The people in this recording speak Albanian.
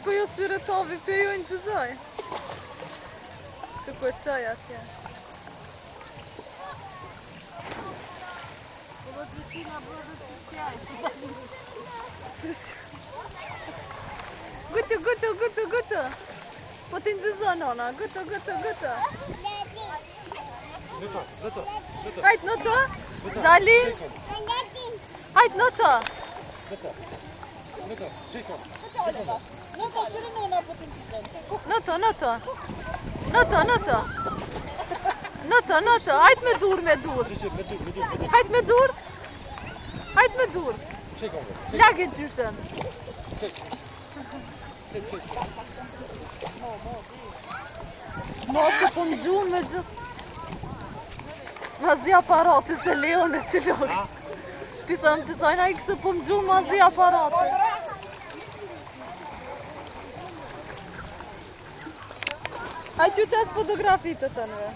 po jo syre tovi, për jo në qëzoj. Që ku e qëj atje. Po do të qina bërë të qëjaj. Gutu. Po ti ndëzoj nona, gutu. Nëto. Hajt në të? Dali? Hajt në të? Nëto, shikon. Nëto, qëri nona po të ndëzoj. Nëto. Hajt me dur. Hajt me dur. Shikon. Lagë gjysën. Çek. Mos të po më gjunë me gjithë. Ma zi aparati se Leon e cilori. Pisa më të sajna i këse po më gjunë ma zi aparati. Hajtë që të asë fotografi të të nëve.